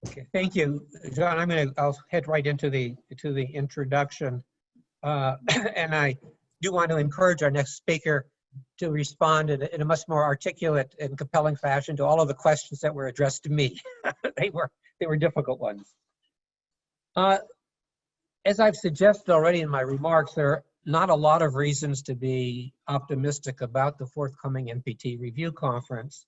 Okay, thank you, John. I'll head right into the introduction, and I do want to encourage our next speaker to respond in a much more articulate and compelling fashion to all of the questions that were addressed to me. they were difficult ones. As I've suggested already in my remarks, there are not a lot of reasons to be optimistic about the forthcoming NPT review conference.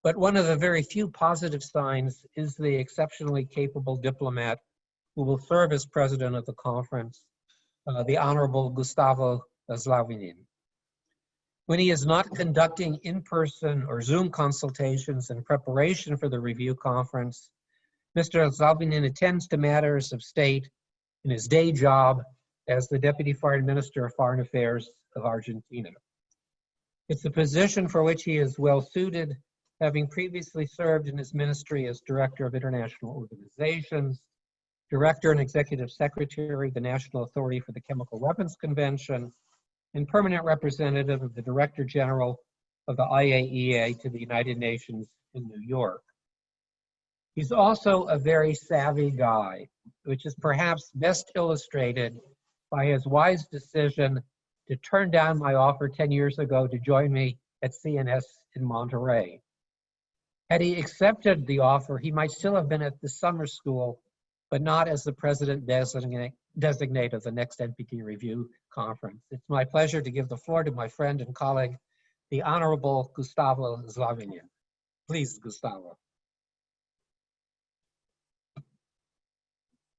But one of the very few positive signs is the exceptionally capable diplomat who will serve as president of the conference, the Honorable Gustavo Zlauvinen. When he is not conducting in-person or Zoom consultations in preparation for the review conference, Mr. Zlauvinen attends to matters of state in his day job as the Deputy Foreign Minister of Foreign Affairs of Argentina. It's a position for which he is well suited, having previously served in his ministry as Director of International Organizations, Director and Executive Secretary of the National Authority for the Chemical Weapons Convention, and Permanent Representative of the Director General of the IAEA to the United Nations in New York. He's also a very savvy guy, which is perhaps best illustrated by his wise decision to turn down my offer 10 years ago to join me at CNS in Monterey. Had he accepted the offer, he might still have been at the summer school, but not as the president designate of the next NPT review conference. It's my pleasure to give the floor to my friend and colleague, the Honorable Gustavo Zlauvinen. Please, Gustavo.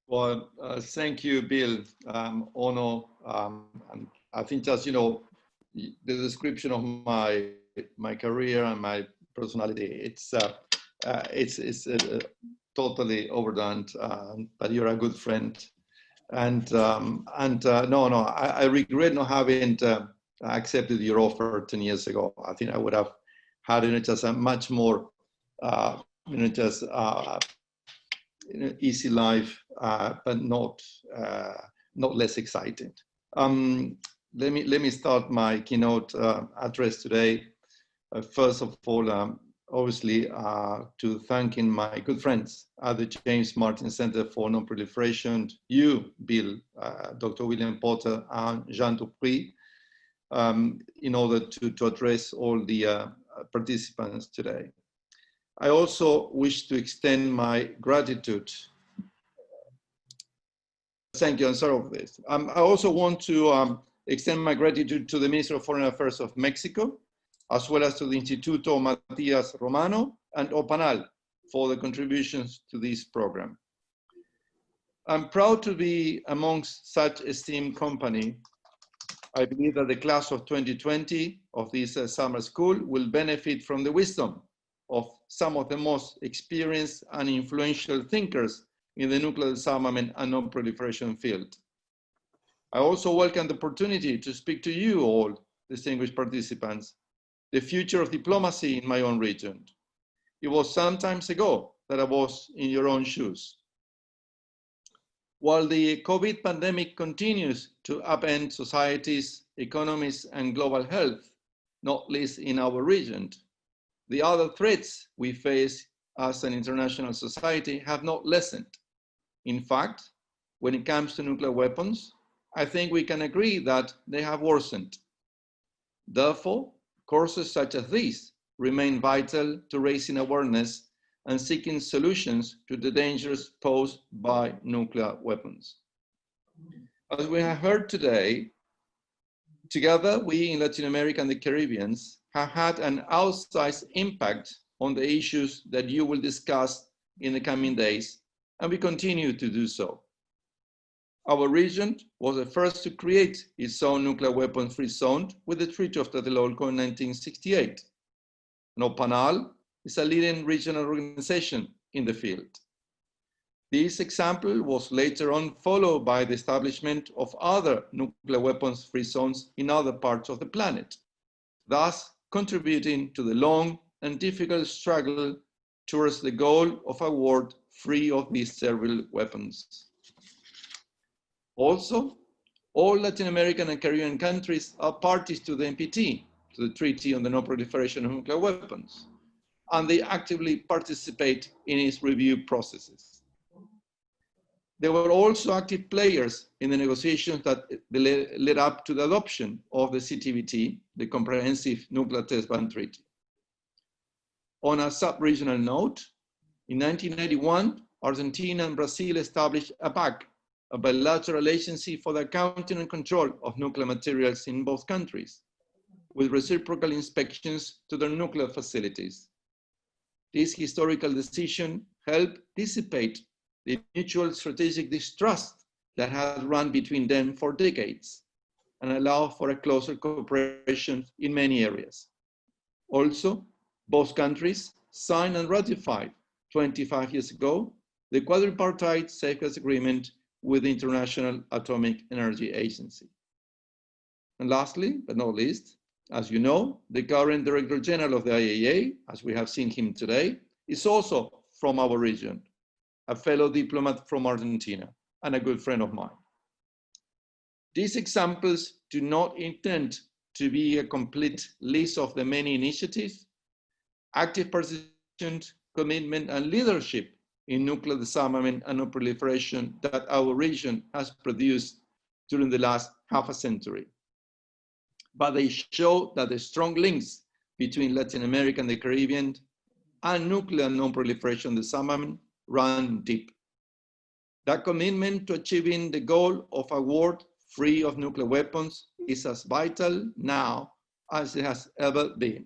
Well, thank you, Bill. Honor, and I think just, the description of my career and my personality, it's totally overdone, but you're a good friend. And I regret not having accepted your offer 10 years ago. I think I would have had just a much more, easy life, but not less exciting. Let me start my keynote address today. First of all, obviously, to thanking my good friends at the James Martin Center for Non-Proliferation, you, Bill, Dr. William Potter, and Jean Dupuy, in order to address all the participants today. I also wish to extend my gratitude. Thank you, I'm sorry for this. I also want to extend my gratitude to the Minister of Foreign Affairs of Mexico, as well as to the Instituto Matias Romano and OPANAL for the contributions to this program. I'm proud to be amongst such esteemed company. I believe that the class of 2020 of this summer school will benefit from the wisdom of some of the most experienced and influential thinkers in the nuclear disarmament and non-proliferation field. I also welcome the opportunity to speak to you all, distinguished participants, the future of diplomacy in my own region. It was some time ago that I was in your own shoes. While the COVID pandemic continues to upend societies, economies, and global health, not least in our region, the other threats we face as an international society have not lessened. In fact, when it comes to nuclear weapons, I think we can agree that they have worsened. Therefore, courses such as these remain vital to raising awareness and seeking solutions to the dangers posed by nuclear weapons. As we have heard today, together we in Latin America and the Caribbean have had an outsized impact on the issues that you will discuss in the coming days, and we continue to do so. Our region was the first to create its own nuclear weapon-free zone with the Treaty of Tlatelolco in 1968. OPANAL is a leading regional organization in the field. This example was later on followed by the establishment of other nuclear weapons-free zones in other parts of the planet, thus contributing to the long and difficult struggle towards the goal of a world free of these terrible weapons. Also, all Latin American and Caribbean countries are parties to the NPT, to the Treaty on the Non-Proliferation of Nuclear Weapons. and they actively participate in its review processes. They were also active players in the negotiations that led up to the adoption of the CTBT, the Comprehensive Nuclear Test Ban Treaty. On a sub-regional note, in 1991, Argentina and Brazil established a BAC, a bilateral agency for the accounting and control of nuclear materials in both countries, with reciprocal inspections to their nuclear facilities. This historical decision helped dissipate the mutual strategic distrust that had run between them for decades and allow for a closer cooperation in many areas. Also, both countries signed and ratified 25 years ago the quadripartite safeguards agreement with the International Atomic Energy Agency. And lastly, but not least, as you know, the current Director General of the IAEA, as we have seen him today, is also from our region, a fellow diplomat from Argentina and a good friend of mine. These examples do not intend to be a complete list of the many initiatives, active participation, commitment, and leadership in nuclear disarmament and non-proliferation that our region has produced during the last half a century. But they show that the strong links between Latin America and the Caribbean and nuclear non-proliferation disarmament run deep. That commitment to achieving the goal of a world free of nuclear weapons is as vital now as it has ever been.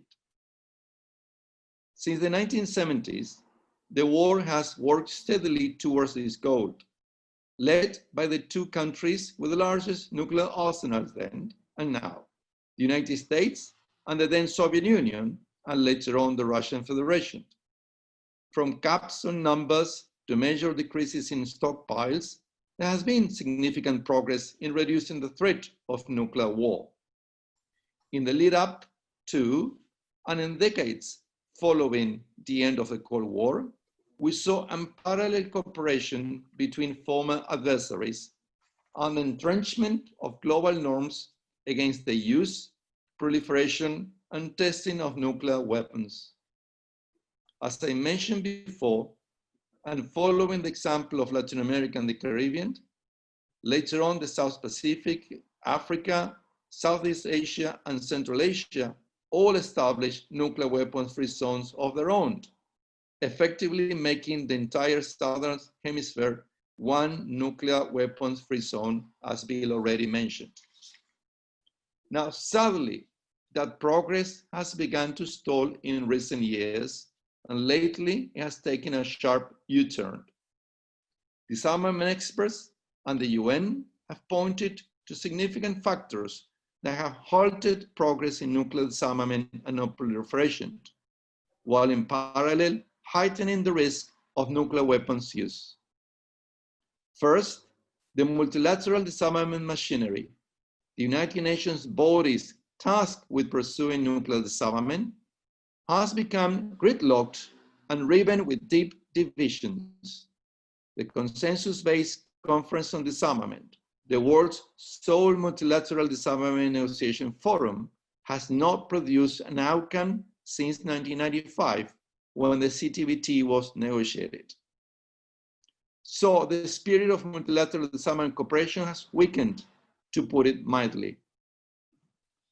Since the 1970s, the world has worked steadily towards this goal, led by the two countries with the largest nuclear arsenals then and now, the United States and the then Soviet Union, and later on the Russian Federation. From caps on numbers to measure decreases in stockpiles, there has been significant progress in reducing the threat of nuclear war. In the lead up to and in decades following the end of the Cold War, we saw unparalleled cooperation between former adversaries and the entrenchment of global norms against the use, proliferation, and testing of nuclear weapons. As I mentioned before, and following the example of Latin America and the Caribbean, later on the South Pacific, Africa, Southeast Asia, and Central Asia all established nuclear weapons-free zones of their own, effectively making the entire Southern Hemisphere one nuclear weapons-free zone, as Bill already mentioned. Now, sadly, that progress has begun to stall in recent years, and lately it has taken a sharp U-turn. Disarmament experts and the UN have pointed to significant factors that have halted progress in nuclear disarmament and non-proliferation, while in parallel heightening the risk of nuclear weapons use. First, the multilateral disarmament machinery, the United Nations bodies tasked with pursuing nuclear disarmament, has become gridlocked and riven with deep divisions. The consensus-based Conference on Disarmament, the world's sole multilateral disarmament negotiation forum, has not produced an outcome since 1995, when the CTBT was negotiated. So the spirit of multilateral disarmament cooperation has weakened, to put it mildly.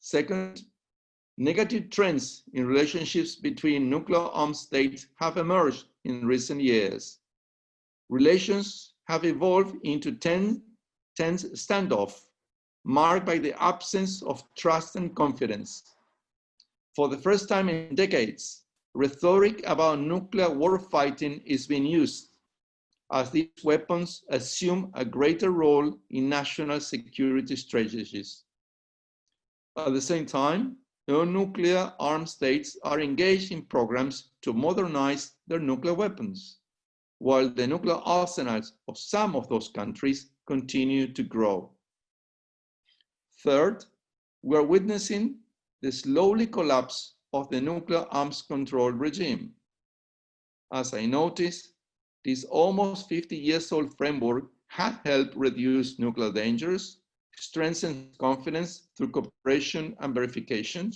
Second, negative trends in relationships between nuclear armed states have emerged in recent years. Relations have evolved into tense standoff, marked by the absence of trust and confidence. For the first time in decades, rhetoric about nuclear warfighting is being used, as these weapons assume a greater role in national security strategies. At the same time, non-nuclear armed states are engaged in programs to modernize their nuclear weapons, while the nuclear arsenals of some of those countries continue to grow. Third, we are witnessing the slowly collapse of the nuclear arms control regime. As I noticed, this almost 50 years old framework had helped reduce nuclear dangers, strengthen confidence through cooperation and verification,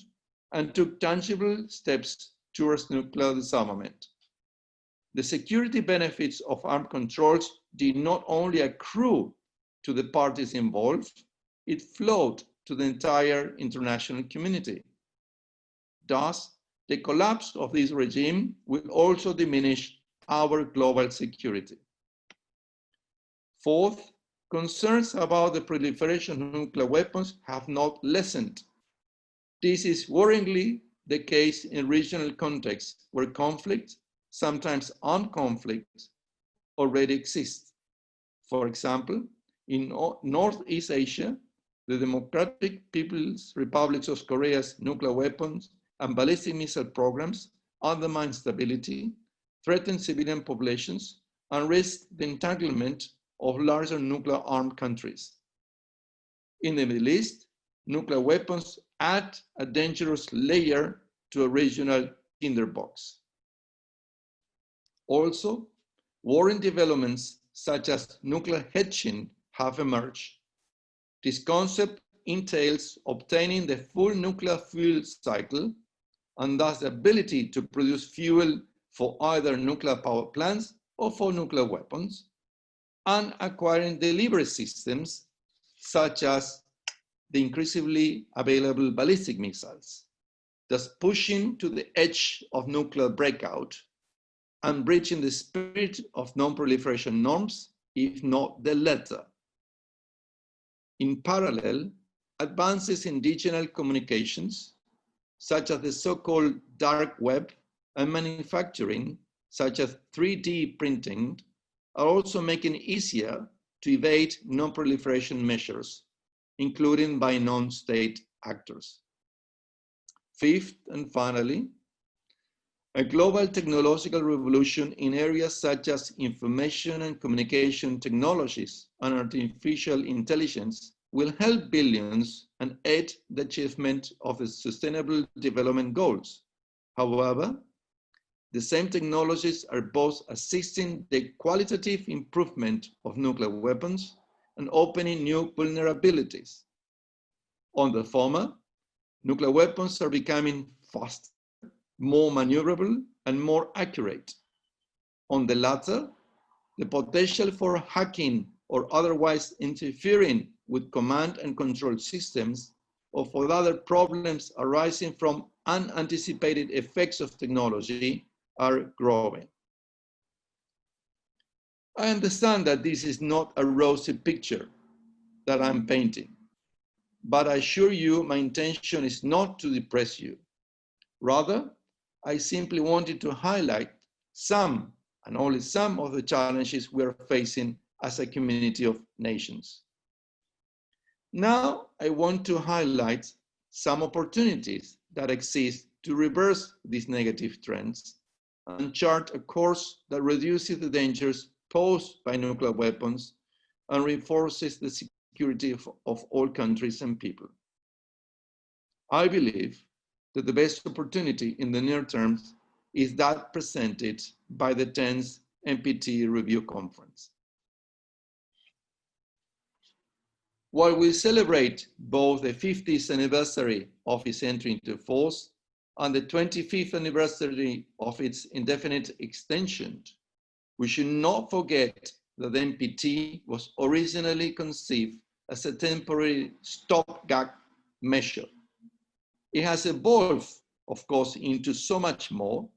and took tangible steps towards nuclear disarmament. The security benefits of armed controls did not only accrue to the parties involved, it flowed to the entire international community. Thus, the collapse of this regime will also diminish our global security. Fourth, concerns about the proliferation of nuclear weapons have not lessened. This is worryingly the case in regional contexts where conflict, sometimes armed conflict, already exists. For example, in Northeast Asia, the Democratic People's Republic of Korea's nuclear weapons and ballistic missile programs undermine stability, threaten civilian populations, and risk the entanglement of larger nuclear armed countries. In the Middle East, nuclear weapons add a dangerous layer to a regional tinderbox. Also, worrying developments such as nuclear hedging have emerged. This concept entails obtaining the full nuclear fuel cycle and thus the ability to produce fuel for either nuclear power plants or for nuclear weapons, and acquiring delivery systems such as the increasingly available ballistic missiles, thus pushing to the edge of nuclear breakout and breaching the spirit of non-proliferation norms, if not the letter. In parallel, advances in digital communications, such as the so-called dark web, and manufacturing, such as 3D printing, are also making it easier to evade non-proliferation measures, including by non-state actors. Fifth, and finally, a global technological revolution in areas such as information and communication technologies and artificial intelligence will help billions and aid the achievement of the Sustainable Development Goals. However, the same technologies are both assisting the qualitative improvement of nuclear weapons and opening new vulnerabilities. On the former, nuclear weapons are becoming faster, more maneuverable, and more accurate. On the latter, the potential for hacking or otherwise interfering with command and control systems or for other problems arising from unanticipated effects of technology are growing. I understand that this is not a rosy picture that I'm painting, but I assure you my intention is not to depress you. Rather, I simply wanted to highlight some, and only some, of the challenges we are facing as a community of nations. Now, I want to highlight some opportunities that exist to reverse these negative trends and chart a course that reduces the dangers posed by nuclear weapons and reinforces the security of all countries and people. I believe that the best opportunity in the near term is that presented by the 10th NPT Review Conference. While we celebrate both the 50th anniversary of its entry into force and the 25th anniversary of its indefinite extension, we should not forget that the NPT was originally conceived as a temporary stopgap measure. It has evolved, of course, into so much more: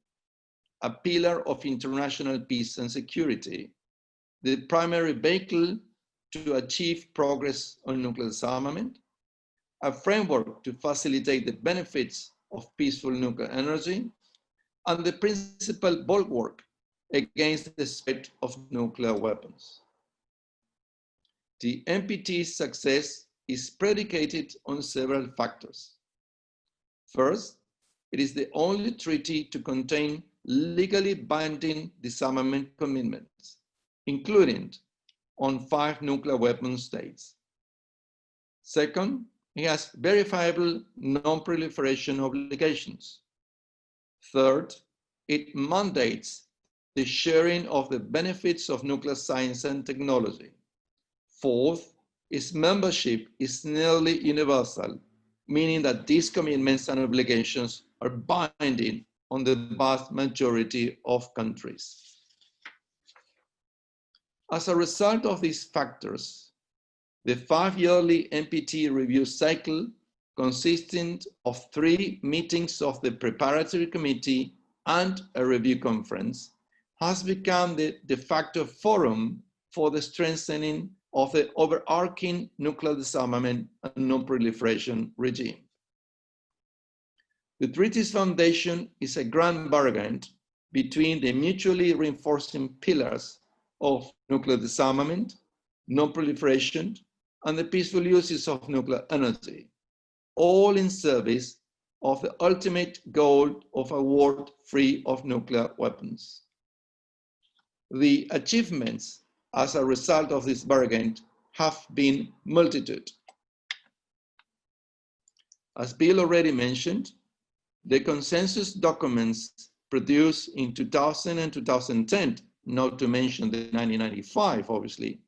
a pillar of international peace and security, the primary vehicle to achieve progress on nuclear disarmament, a framework to facilitate the benefits of peaceful nuclear energy, and the principal bulwark against the spread of nuclear weapons. The NPT's success is predicated on several factors. First, it is the only treaty to contain legally binding disarmament commitments, including on 5 nuclear weapon states. Second, it has verifiable non-proliferation obligations. Third, it mandates the sharing of the benefits of nuclear science and technology. Fourth, its membership is nearly universal, meaning that these commitments and obligations are binding on the vast majority of countries. As a result of these factors, the 5-yearly NPT review cycle, consisting of 3 meetings of the preparatory committee and a review conference, has become the de facto forum for the strengthening of the overarching nuclear disarmament and non-proliferation regime. The treaty's foundation is a grand bargain between the mutually reinforcing pillars of nuclear disarmament, non-proliferation, and the peaceful uses of nuclear energy, all in service of the ultimate goal of a world free of nuclear weapons. The achievements as a result of this bargain have been multitude. As Bill already mentioned, the consensus documents produced in 2000 and 2010, not to mention the 1995, obviously,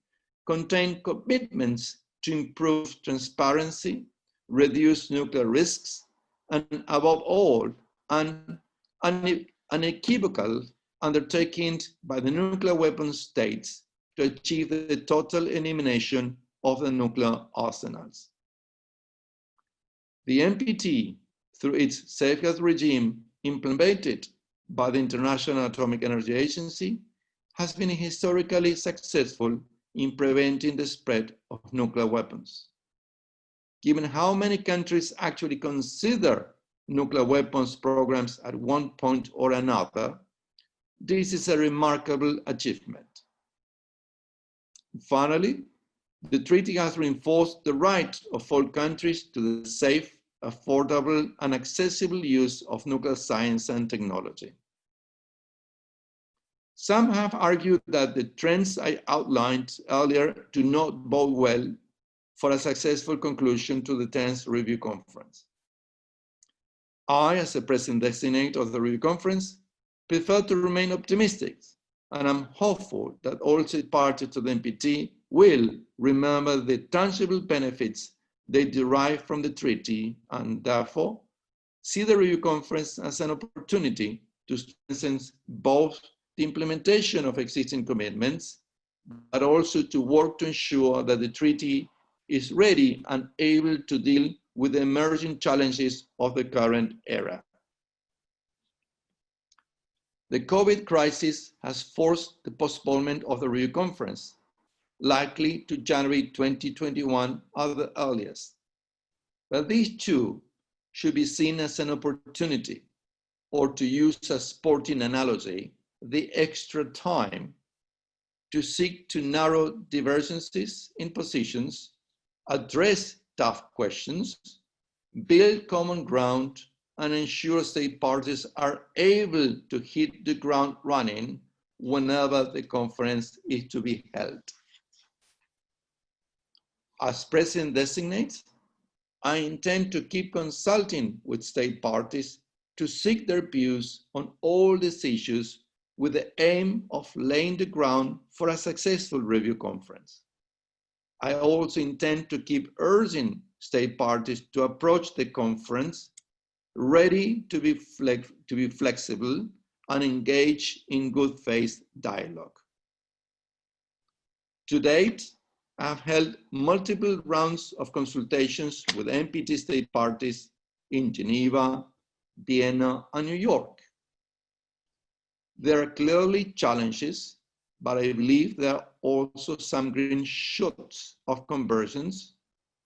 contain commitments to improve transparency, reduce nuclear risks, and above all, an unequivocal undertaking by the nuclear weapons states to achieve the total elimination of the nuclear arsenals. The NPT, through its safeguard regime implemented by the International Atomic Energy Agency, has been historically successful in preventing the spread of nuclear weapons. Given how many countries actually consider nuclear weapons programs at one point or another, this is a remarkable achievement. Finally, the treaty has reinforced the right of all countries to the safe, affordable, and accessible use of nuclear science and technology. Some have argued that the trends I outlined earlier do not bode well for a successful conclusion to the 10th Review Conference. I, as the President-designate of the Review Conference, prefer to remain optimistic, and I'm hopeful that all parties to the NPT will remember the tangible benefits they derive from the treaty and therefore see the Review Conference as an opportunity to strengthen both the implementation of existing commitments, but also to work to ensure that the treaty is ready and able to deal with the emerging challenges of the current era. The COVID crisis has forced the postponement of the Review Conference, likely to January 2021 at the earliest. But these too should be seen as an opportunity, or to use a sporting analogy, the extra time to seek to narrow divergences in positions, address tough questions, build common ground, and ensure state parties are able to hit the ground running whenever the conference is to be held. As President-designate, I intend to keep consulting with state parties to seek their views on all these issues with the aim of laying the ground for a successful review conference. I also intend to keep urging state parties to approach the conference ready to be flexible and engage in good faith dialogue. To date, I have held multiple rounds of consultations with NPT state parties in Geneva, Vienna, and New York. There are clearly challenges, but I believe there are also some green shoots of convergence,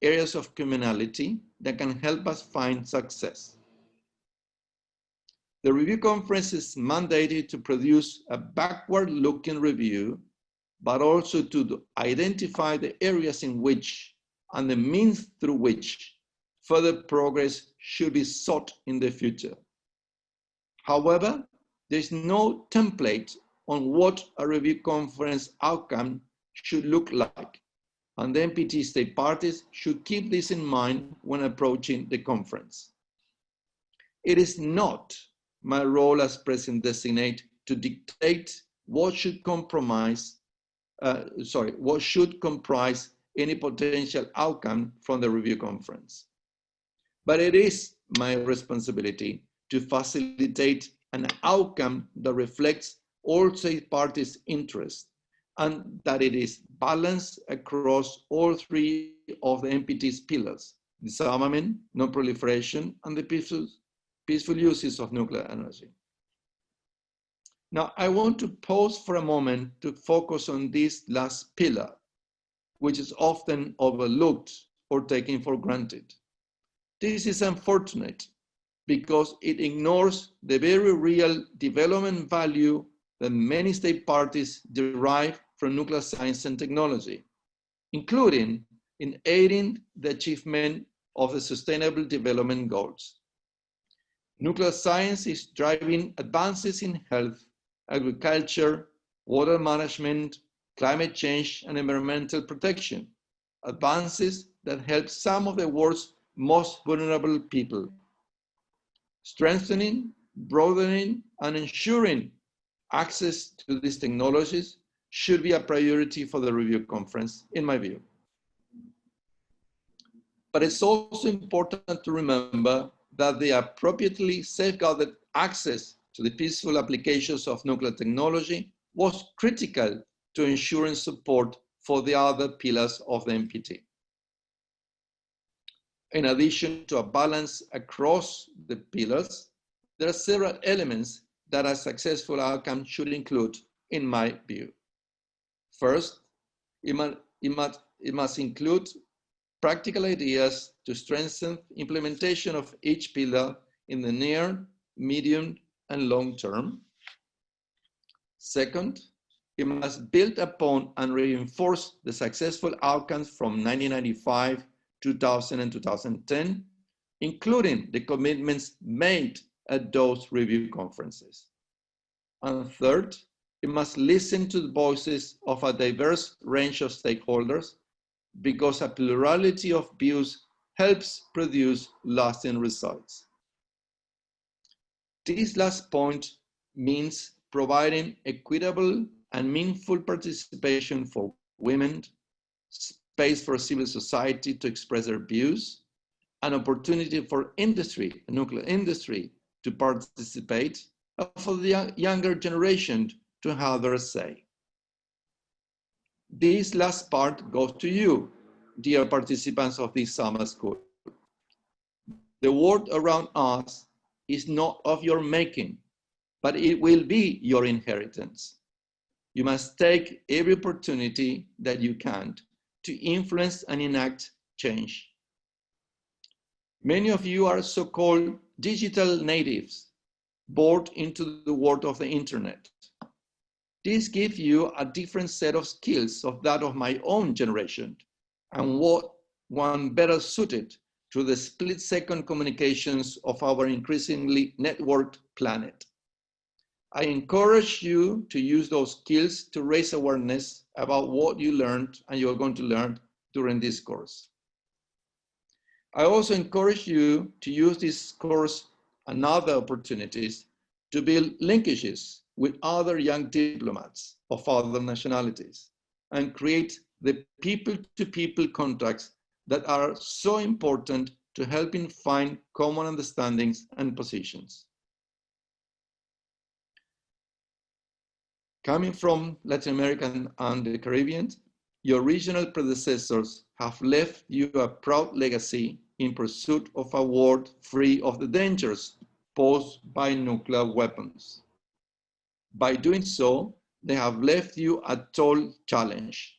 areas of commonality that can help us find success. The review conference is mandated to produce a backward-looking review, but also to identify the areas in which and the means through which further progress should be sought in the future. However, there is no template on what a review conference outcome should look like, and the NPT state parties should keep this in mind when approaching the conference. It is not my role as President-designate to dictate what should comprise any potential outcome from the review conference. But it is my responsibility to facilitate an outcome that reflects all state parties' interests, and that it is balanced across all three of the NPT's pillars: disarmament, non-proliferation, and the peaceful uses of nuclear energy. Now, I want to pause for a moment to focus on this last pillar, which is often overlooked or taken for granted. This is unfortunate because it ignores the very real development value that many state parties derive from nuclear science and technology, including in aiding the achievement of the Sustainable Development Goals. Nuclear science is driving advances in health, agriculture, water management, climate change, and environmental protection, advances that help some of the world's most vulnerable people. Strengthening, broadening, and ensuring access to these technologies should be a priority for the review conference, in my view. But it's also important to remember that the appropriately safeguarded access to the peaceful applications of nuclear technology was critical to ensuring support for the other pillars of the NPT. In addition to a balance across the pillars, there are several elements that a successful outcome should include, in my view. First, it must include practical ideas to strengthen implementation of each pillar in the near, medium, and long term. Second, it must build upon and reinforce the successful outcomes from 1995, 2000, and 2010, including the commitments made at those review conferences. And third, it must listen to the voices of a diverse range of stakeholders, because a plurality of views helps produce lasting results. This last point means providing equitable and meaningful participation for women, space for civil society to express their views, an opportunity for industry, the nuclear industry, to participate, and for the younger generation to have their say. This last part goes to you, dear participants of this summer school. The world around us is not of your making, but it will be your inheritance. You must take every opportunity that you can to influence and enact change. Many of you are so-called digital natives, born into the world of the internet. This gives you a different set of skills of that of my own generation, and one better suited to the split-second communications of our increasingly networked planet. I encourage you to use those skills to raise awareness about what you learned and you're going to learn during this course. I also encourage you to use this course and other opportunities to build linkages with other young diplomats of other nationalities and create the people-to-people contacts that are so important to helping find common understandings and positions. Coming from Latin America and the Caribbean, your regional predecessors have left you a proud legacy in pursuit of a world free of the dangers posed by nuclear weapons. By doing so, they have left you a tall challenge.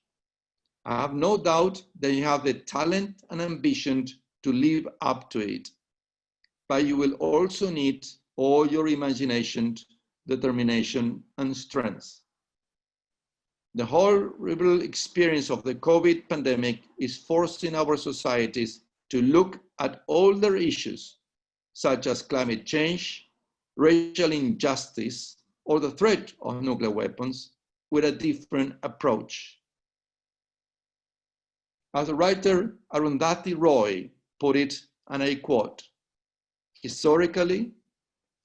I have no doubt that you have the talent and ambition to live up to it, but you will also need all your imagination, determination, and strength. The horrible experience of the COVID pandemic is forcing our societies to look at older issues, such as climate change, racial injustice, or the threat of nuclear weapons, with a different approach. As the writer Arundhati Roy put it, and I quote, "Historically,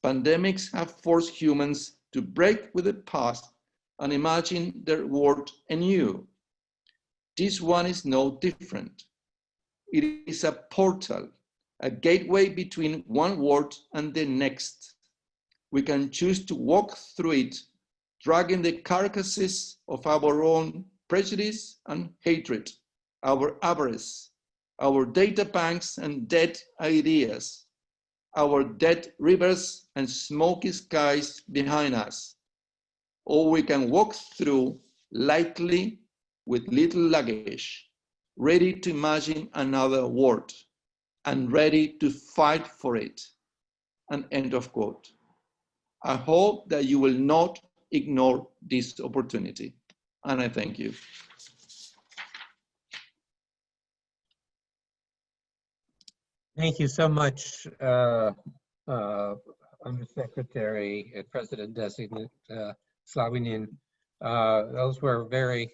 pandemics have forced humans to break with the past and imagine their world anew. This one is no different. It is a portal, a gateway between one world and the next. we can choose to walk through it, dragging the carcasses of our own prejudice and hatred, our avarice, our data banks and dead ideas, our dead rivers and smoky skies behind us. Or we can walk through lightly with little luggage, ready to imagine another world and ready to fight for it. An end of quote. I hope that you will not ignore this opportunity. And I thank you. Thank you so much, Undersecretary and President-designate Zlauvinen. Those were very,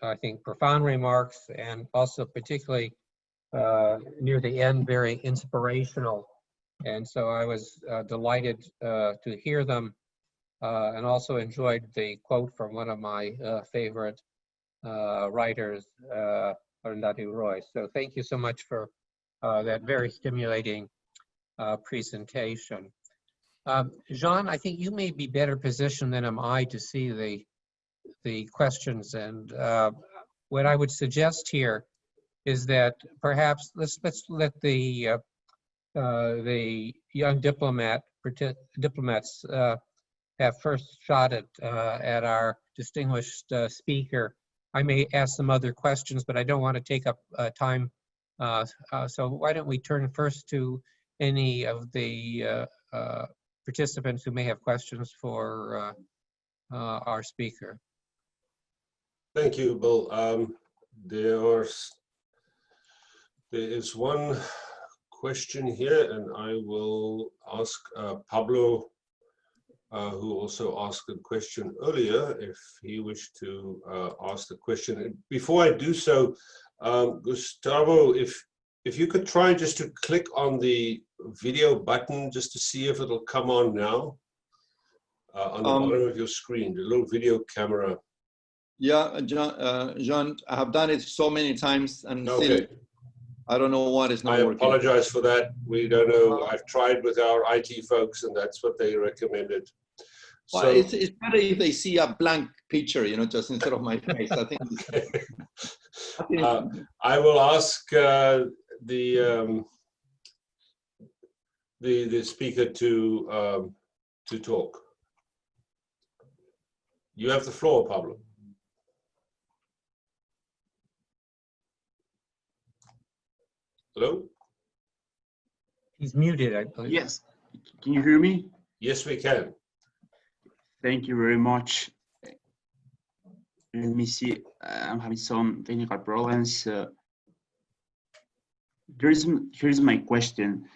I think, profound remarks, and also particularly near the end, very inspirational. And so I was delighted to hear them, and also enjoyed the quote from one of my favorite writers, Arundhati Roy. So thank you so much for that very stimulating presentation. Jean, I think you may be better positioned than am I to see the questions, and what I would suggest here is that perhaps let's let the young diplomats have first shot at our distinguished speaker. I may ask some other questions, but I don't want to take up time. So why don't we turn first to any of the participants who may have questions for our speaker. Thank you, Bill. There is one question here, and I will ask Pablo, who also asked a question earlier, if he wished to ask the question. Before I do so, Gustavo, if you could try just to click on the video button just to see if it'll come on now on the bottom of your screen, the little video camera. Yeah, John, I have done it so many times, and okay. Still, I don't know what is not working. I apologize for that. We don't know. I've tried with our IT folks, and that's what they recommended. Well, So it's better if they see a blank picture, you know, just instead of my face. I think. I will ask the speaker to talk. You have the floor, Pablo. Hello? He's muted, I believe. Yes. Can you hear me? Yes, we can. Thank you very much. Let me see. I'm having some technical problems. Here's my question.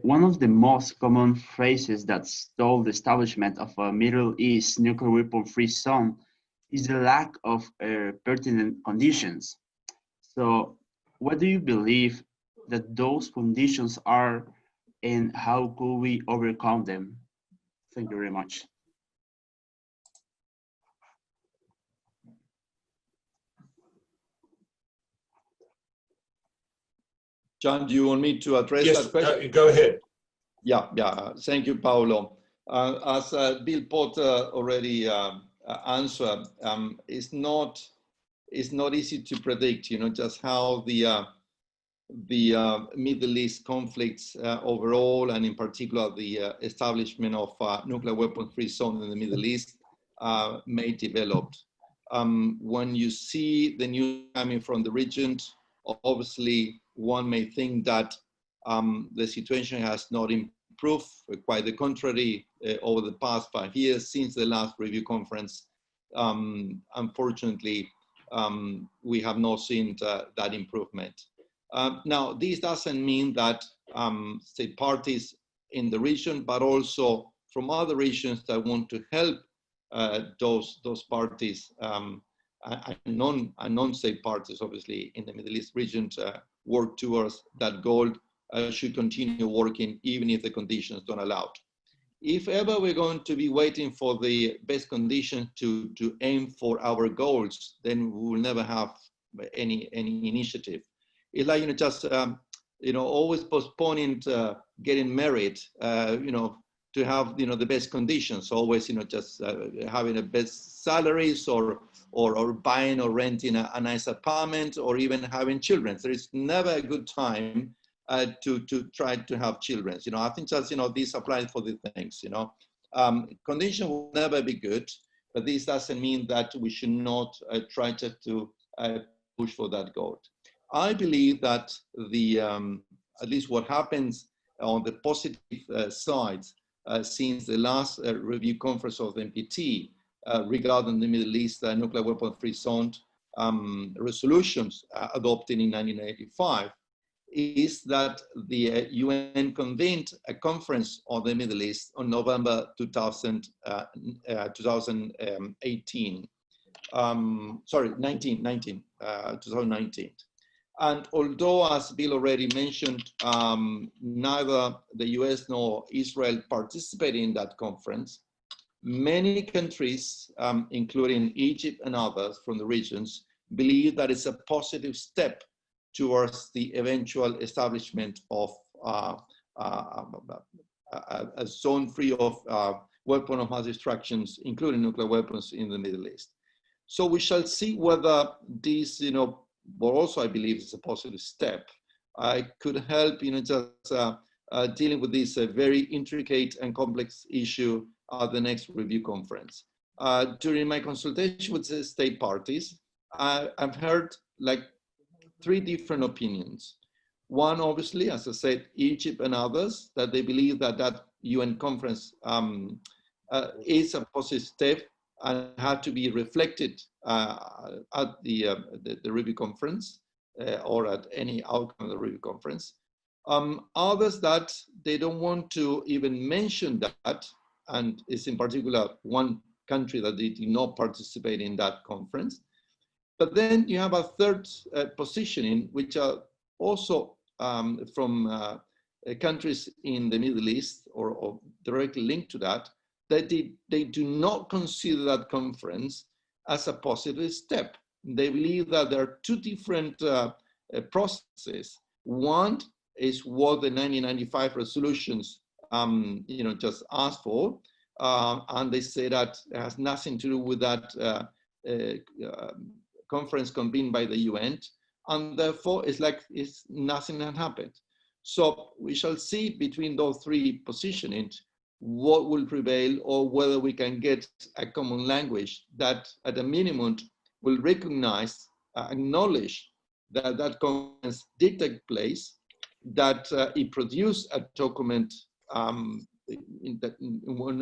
One of the most common phrases that stalled the establishment of a Middle East nuclear weapon-free zone is the lack of pertinent conditions. So, what do you believe that those conditions are, and how could we overcome them? Thank you very much. John, do you want me to address that question? Go ahead. Yeah. Thank you, Paulo. As Bill Potter already answered, it's not easy to predict, you know, just how the Middle East conflicts overall, and in particular the establishment of nuclear weapon-free zone in the Middle East may develop. When you see the news coming from the region, obviously one may think that the situation has not improved. Quite the contrary, over the past 5 years since the last review conference, unfortunately, we have not seen that improvement. Now, this doesn't mean that state parties in the region, but also from other regions that want to help those parties and non-state parties, obviously, in the Middle East region, work towards that goal, should continue working even if the conditions don't allow it. If ever we're going to be waiting for the best conditions to aim for our goals, then we will never have any initiative. It's like, you know, just, you know, always postponing getting married, you know, to have, you know, the best conditions, always, you know, just having the best salaries or buying or renting a nice apartment or even having children. There is never a good time to try to have children. You know, I think just, you know, this applies for the things, you know. Condition will never be good, but this doesn't mean that we should not try to push for that goal. I believe that the, at least what happens on the positive side since the last review conference of the NPT regarding the Middle East nuclear weapon-free zone resolutions adopted in 1985 is that the UN convened a conference on the Middle East on November 2018. 2019. And although, as Bill already mentioned, neither the US nor Israel participated in that conference, many countries, including Egypt and others from the regions, believe that it's a positive step towards the eventual establishment of a zone free of weapons of mass destruction, including nuclear weapons in the Middle East. So we shall see whether this, you know, but also I believe is a positive step. I could help, you know, just dealing with this very intricate and complex issue at the next review conference. During my consultation with the state parties, I've heard like 3 different opinions. One, obviously, as I said, Egypt and others, that they believe that that UN conference is a positive step and had to be reflected at the review conference or at any outcome of the review conference. Others that they don't want to even mention that, and it's in particular one country that did not participate in that conference. But then you have a third positioning, which are also from countries in the Middle East or directly linked to that, that they do not consider that conference as a positive step. They believe that there are 2 different processes. One is what the 1995 resolutions, you know, just asked for, and they say that it has nothing to do with that conference convened by the UN, and therefore it's like it's nothing that happened. So we shall see between those 3 positionings what will prevail, or whether we can get a common language that at a minimum will recognize, acknowledge that that conference did take place, that it produced a document in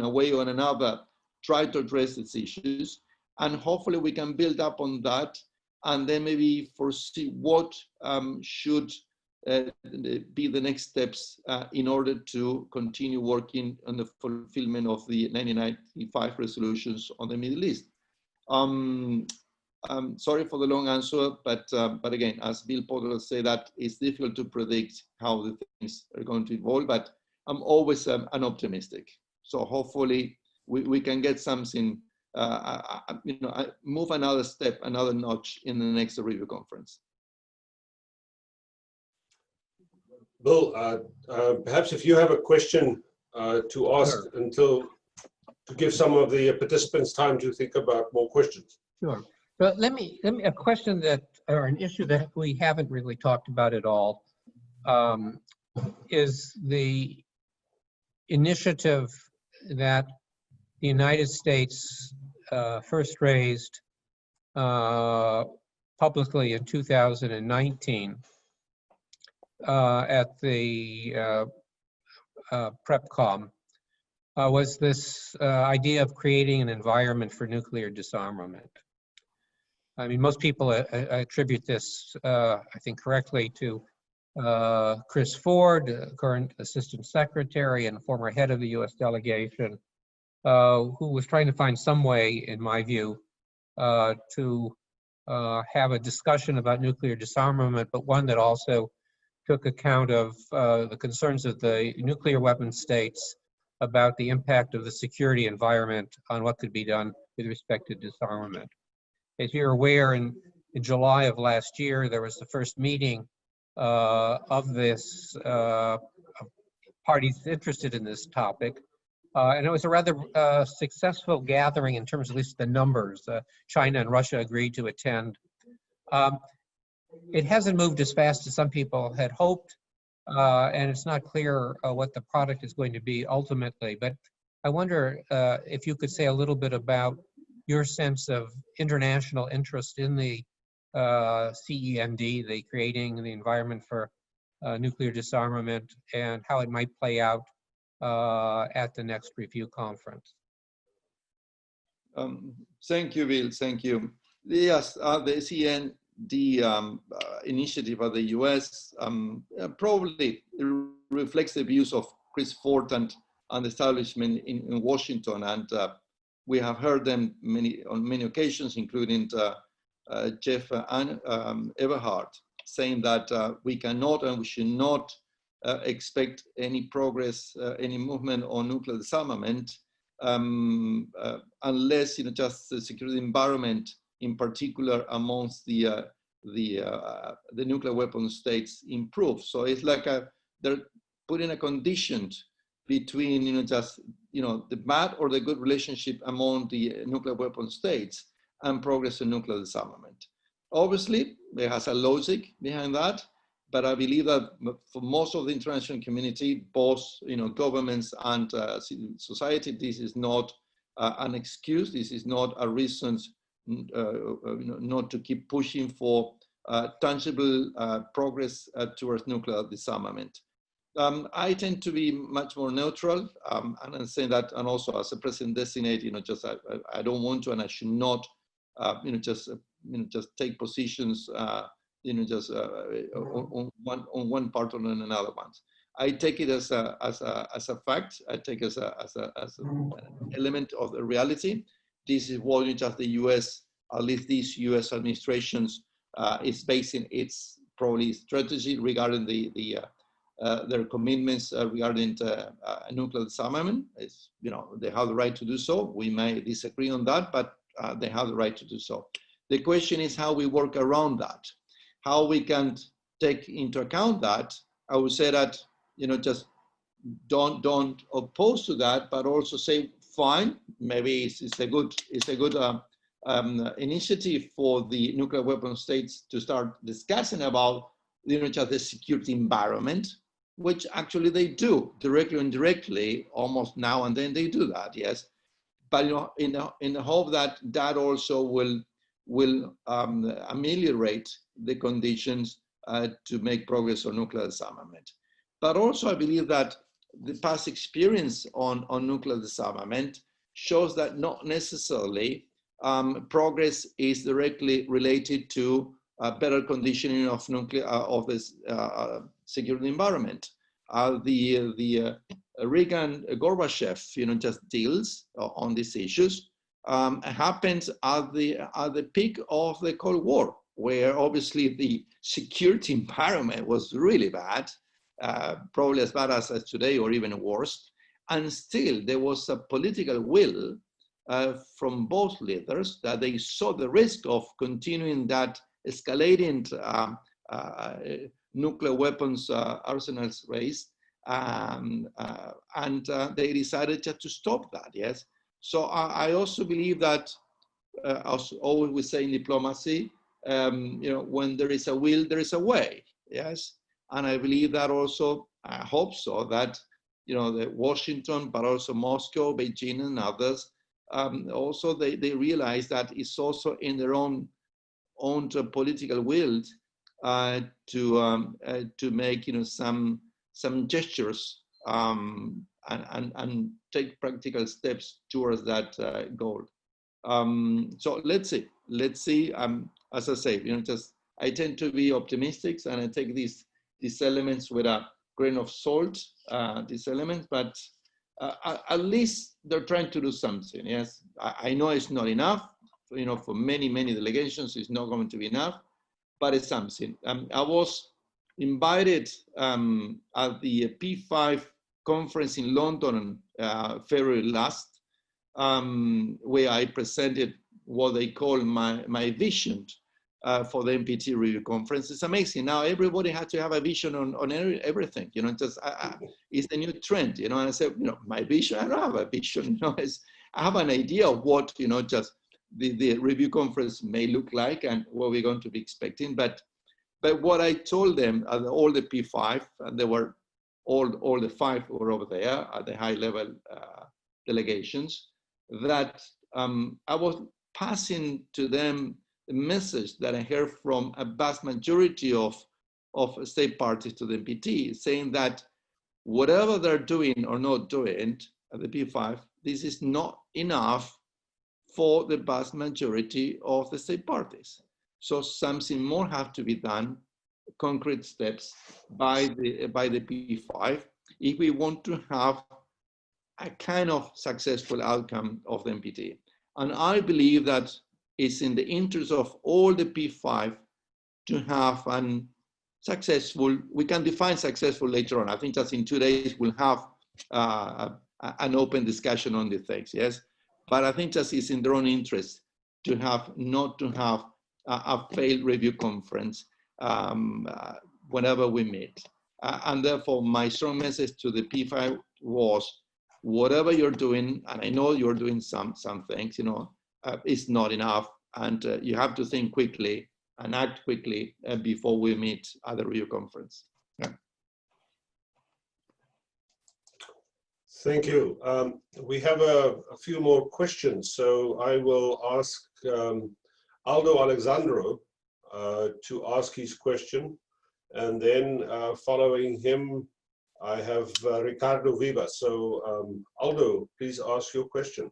a way or another, try to address these issues, and hopefully we can build up on that and then maybe foresee what should be the next steps in order to continue working on the fulfillment of the 1995 resolutions on the Middle East. I'm sorry for the long answer, but again, as Bill Potter said, that it's difficult to predict how the things are going to evolve, but I'm always an optimistic. So hopefully we can get something, you know, move another step, another notch in the next review conference. Bill, perhaps if you have a question to ask, Sure. to give some of the participants time to think about more questions. Sure. But let me a question that, or an issue that we haven't really talked about at all, is the initiative that the United States first raised publicly in 2019 at the PrepCom, was this idea of creating an environment for nuclear disarmament. I mean, most people attribute this, I think correctly, to Chris Ford, current Assistant Secretary and former head of the US delegation, who was trying to find some way, in my view, to have a discussion about nuclear disarmament, but one that also took account of the concerns of the nuclear weapon states about the impact of the security environment on what could be done with respect to disarmament. As you're aware, in July of last year, there was the first meeting of this parties interested in this topic, And it was a rather successful gathering in terms of at least the numbers. China and Russia agreed to attend. It hasn't moved as fast as some people had hoped, and it's not clear what the product is going to be ultimately. But I wonder if you could say a little bit about your sense of international interest in the CEND, the Creating the Environment for Nuclear Disarmament, and how it might play out at the next review conference. Thank you, Bill. Thank you. Yes, the CND initiative of the US probably reflects the views of Chris Ford and the establishment in Washington. And we have heard them on many occasions, including Jeff Everhart, saying that we cannot and we should not expect any progress, any movement on nuclear disarmament unless just the security environment, in particular amongst the nuclear weapon states, improves. So it's like they're putting a condition between just the bad or the good relationship among the nuclear weapon states and progress in nuclear disarmament. Obviously, there has a logic behind that, but I believe that for most of the international community, both governments and civil society, this is not an excuse. This is not a reason not to keep pushing for tangible progress towards nuclear disarmament. I tend to be much more neutral, and I'm saying that, and also as a president designate, I don't want to, and I should not, just take positions, on one part or on another one. I take it as a fact. I take it as an element of the reality. This is what just the U.S., at least these U.S. administrations, is basing its probably strategy regarding their commitments regarding nuclear disarmament. They have the right to do so. We may disagree on that, but they have the right to do so. The question is how we work around that, how we can take into account that. I would say that just don't oppose to that, but also say fine, maybe it's a good initiative for the nuclear weapon states to start discussing about just the security environment, which actually they do directly or indirectly, almost now and then they do that, yes. But in the hope that that also will ameliorate the conditions to make progress on nuclear disarmament. But also I believe that the past experience on nuclear disarmament shows that not necessarily progress is directly related to better conditioning of this security environment. The Reagan-Gorbachev, just deals on these issues happens at the peak of the Cold War, where obviously the security environment was really bad, probably as bad as today or even worse. And still there was a political will from both leaders that they saw the risk of continuing that escalating nuclear weapons arsenals race, and they decided just to stop that, yes. So I also believe that, as always we say in diplomacy, when there is a will, there is a way, yes. And I believe that also, I hope so, that the Washington, but also Moscow, Beijing, and others, also they realize that it's also in their own political will to make some gestures and take practical steps towards that goal. So let's see. As I say, I tend to be optimistic, and I take these elements with a grain of salt. These elements, but at least they're trying to do something. Yes, I know it's not enough. For many delegations, it's not going to be enough, but it's something. I was invited at the P5 conference in London February last, where I presented what they call my vision for the NPT review conference. It's amazing. Now everybody had to have a vision on everything, you know, just it's the new trend, you know, and I said, you know, my vision, I don't have a vision, you know, I have an idea of what, you know, just the review conference may look like and what we're going to be expecting. But what I told them, all the P5, and they were all the 5 were over there at the high level delegations, that I was passing to them the message that I heard from a vast majority of state parties to the NPT, saying that whatever they're doing or not doing at the P5, this is not enough for the vast majority of the state parties. So something more have to be done, concrete steps by the P5, if we want to have a kind of successful outcome of the NPT. And I believe that it's in the interest of all the P5 to have an successful, we can define successful later on. I think just in 2 days we'll have an open discussion on the things, yes? But I think just it's in their own interest to have, not to have a failed review conference whenever we meet. And therefore my strong message to the P5 was, whatever you're doing, and I know you're doing some things, you know, it's not enough, and you have to think quickly and act quickly before we meet at the review conference. Yeah. Thank you. We have a few more questions, so I will ask Aldo Alexandro to ask his question, and then following him, I have Ricardo Vivas. So Aldo, please ask your question.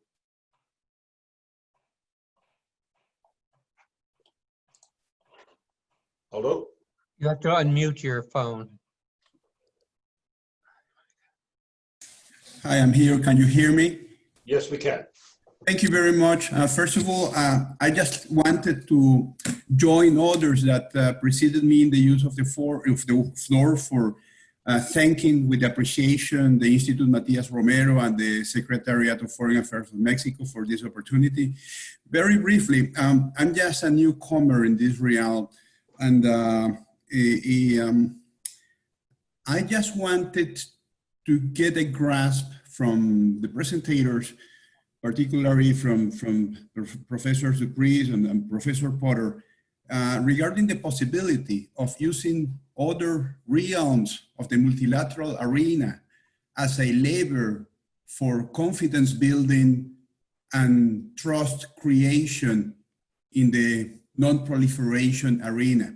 Aldo? You have to unmute your phone. Hi, I'm here. Can you hear me? Yes, we can. Thank you very much. First of all, I just wanted to join others that preceded me in the use of the floor for thanking with appreciation the Institute Matias Romero and the Secretariat of Foreign Affairs of Mexico for this opportunity. Very briefly, I'm just a newcomer in this realm, and I just wanted to get a grasp from the presentators, particularly from Professor Dupreez and Professor Potter, regarding the possibility of using other realms of the multilateral arena as a lever for confidence building and trust creation in the non-proliferation arena.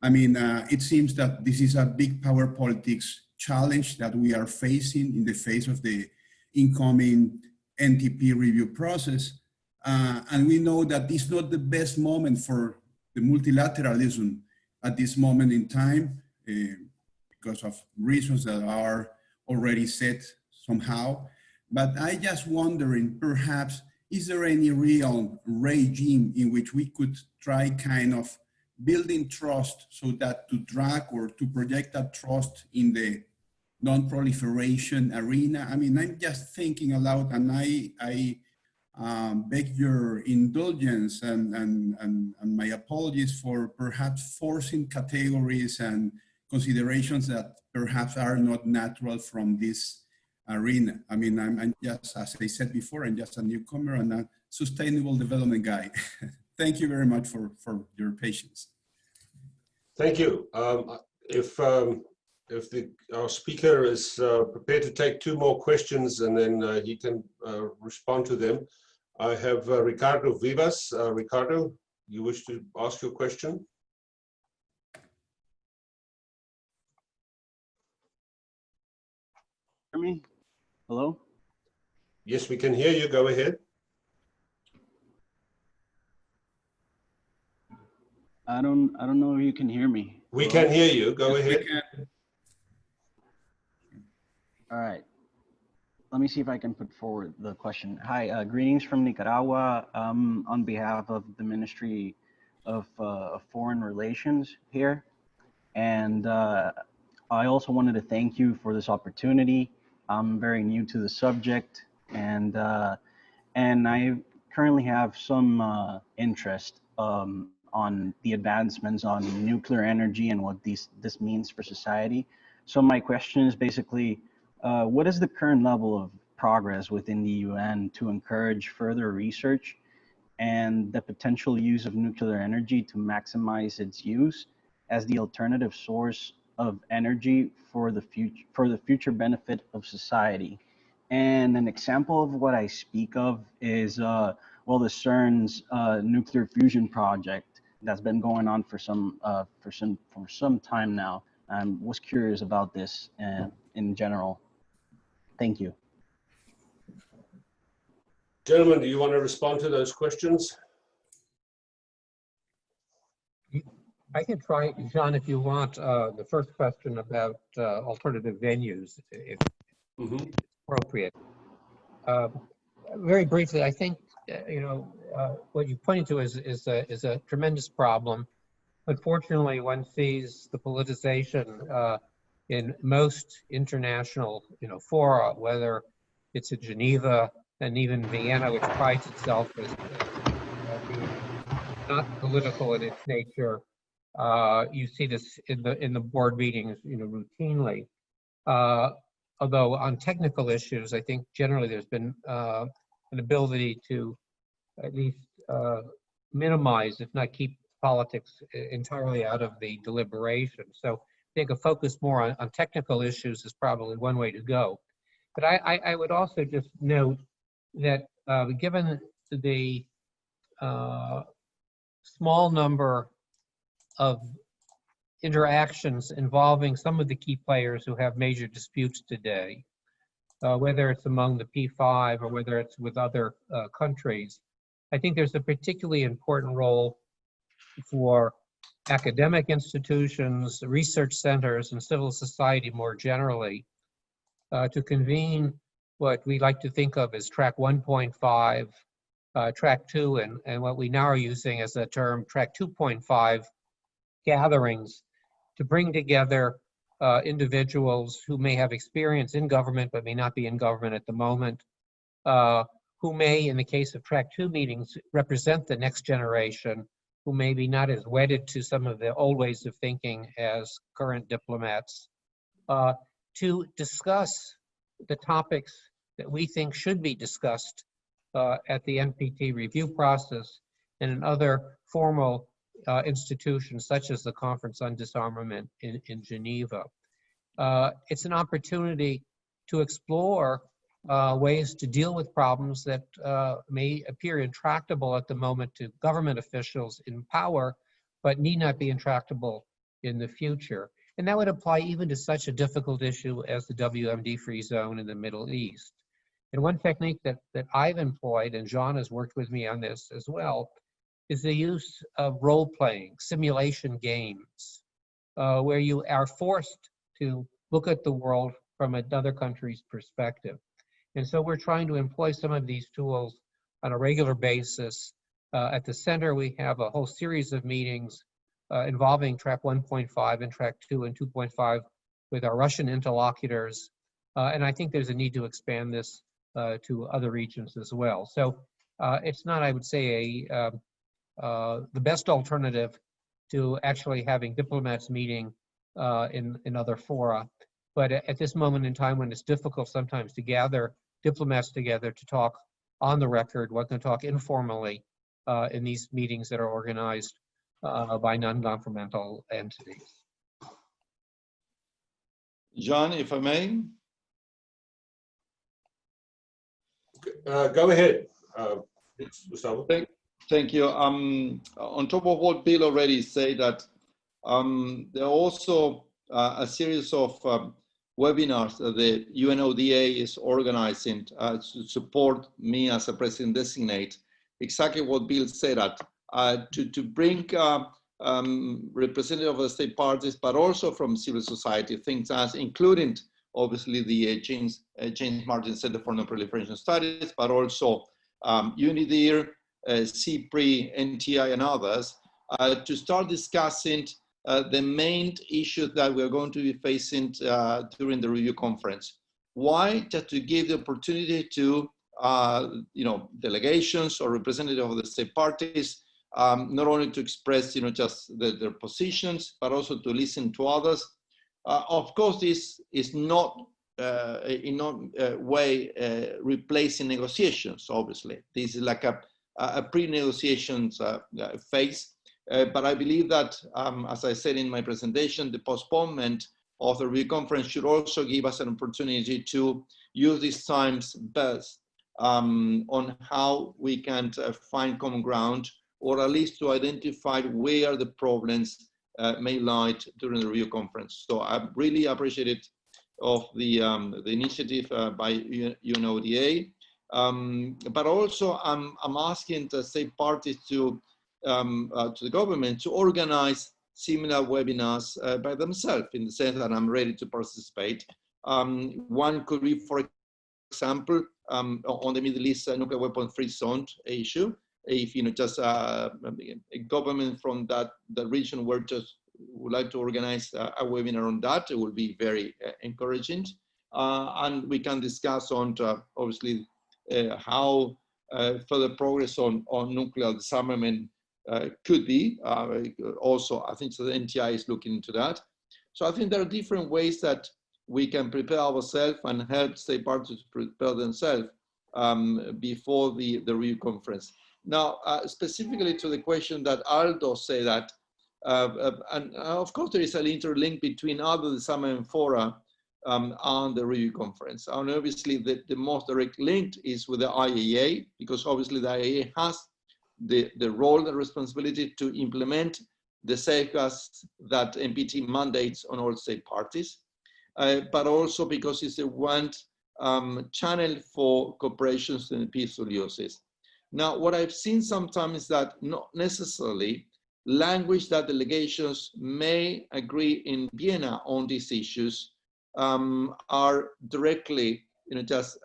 I mean, it seems that this is a big power politics challenge that we are facing in the face of the incoming NTP review process. And we know that it's not the best moment for the multilateralism at this moment in time because of reasons that are already set somehow. But I just wondering, perhaps, is there any real regime in which we could try kind of building trust so that to drag or to project that trust in the non-proliferation arena? I mean, I'm just thinking aloud, and I beg your indulgence and my apologies for perhaps forcing categories and considerations that perhaps are not natural from this arena. I mean, I'm just, as I said before, I'm just a newcomer and a sustainable development guy. Thank you very much for your patience. Thank you. If our speaker is prepared to take 2 more questions and then he can respond to them, I have Ricardo Vivas. Ricardo, you wish to ask your question? Hear me? Hello? Yes, we can hear you. Go ahead. I don't know if you can hear me. We Hello? can hear you. Go ahead. All right. Let me see if I can put forward the question. Hi, greetings from Nicaragua. On behalf of the Ministry of Foreign Relations here. And I also wanted to thank you for this opportunity. I'm very new to the subject, and I currently have some interest on on the advancements on nuclear energy and what this means for society. So my question is basically, what is the current level of progress within the UN to encourage further research and the potential use of nuclear energy to maximize its use as the alternative source of energy for the future benefit of society? And an example of what I speak of is well, the CERN's nuclear fusion project that's been going on for some time now. I was curious about this in general. Thank you. Gentlemen, do you want to respond to those questions? I can try, John, if you want, the first question about alternative venues, if appropriate. Very briefly, I think what you pointed to is a tremendous problem. Unfortunately, one sees the politicization in most international fora, whether it's in Geneva and even Vienna, which prides itself as being not political in its nature. You see this in the board meetings, routinely. Although on technical issues, I think generally there's been an ability to at least minimize, if not keep politics entirely out of the deliberation. So I think a focus more on technical issues is probably one way to go. But I would also just note that given the small number of interactions involving some of the key players who have major disputes today, whether it's among the P5 or whether it's with other countries, I think there's a particularly important role for academic institutions, research centers, and civil society more generally to convene what we like to think of as track 1.5, track 2, and what we now are using as a term, track 2.5 gatherings to bring together individuals who may have experience in government but may not be in government at the moment, who may, in the case of track 2 meetings, represent the next generation, who may be not as wedded to some of the old ways of thinking as current diplomats, to discuss the topics that we think should be discussed at the NPT review process and in other formal institutions such as the Conference on Disarmament in Geneva. It's an opportunity to explore ways to deal with problems that may appear intractable at the moment to government officials in power, but need not be intractable in the future. And that would apply even to such a difficult issue as the WMD-free zone in the Middle East. And one technique that I've employed, and John has worked with me on this as well, is the use of role-playing, simulation games, where you are forced to look at the world from another country's perspective. And so we're trying to employ some of these tools on a regular basis. At the center, we have a whole series of meetings involving track 1.5 and track 2 and 2.5 with our Russian interlocutors. And I think there's a need to expand this to other regions as well. So it's not, I would say, the best alternative to actually having diplomats meeting in other fora. But at this moment in time when it's difficult sometimes to gather diplomats together to talk on the record, one can talk informally in these meetings that are organized by non-governmental entities. John, if I may. Go ahead, Gustavo. Thank you. On top of what Bill already said, that there are also a series of webinars that the UNODA is organizing to support me as a president designate. Exactly what Bill said, that to bring representatives of the state parties, but also from civil society, things as including obviously the James Martin Center for Non-Proliferation Studies, but also UNIDIR, CPRI, NTI, and others, to start discussing the main issues that we're going to be facing during the review conference. Why? Just to give the opportunity to delegations or representatives of the state parties not only to express, just their positions, but also to listen to others. Of course, this is not in no way replacing negotiations, obviously. This is like a pre-negotiations phase. But I believe that, as I said in my presentation, the postponement of the review conference should also give us an opportunity to use these times best on how we can find common ground, or at least to identify where the problems may lie during the review conference. So I really appreciated of the initiative by UNODA, but also I'm asking the state parties to the government to organize similar webinars by themselves, in the sense that I'm ready to participate. One could be, for example, on the Middle East nuclear weapon-free zone issue. If just a government from that region would like to organize a webinar on that, it would be very encouraging. And we can discuss on obviously how further progress on nuclear disarmament could be. Also, I think so the NTI is looking into that. So I think there are different ways that we can prepare ourselves and help state parties to prepare themselves before the review conference. Now, specifically to the question that Aldo said that, and of course there is an interlink between other disarmament fora and the review conference. And obviously the most direct link is with the IAEA, because obviously the IAEA has the role and responsibility to implement the safeguards that NPT mandates on all state parties, but also because it's the one channel for cooperations and peaceful uses. Now, what I've seen sometimes is that not necessarily language that delegations may agree in Vienna on these issues are directly, just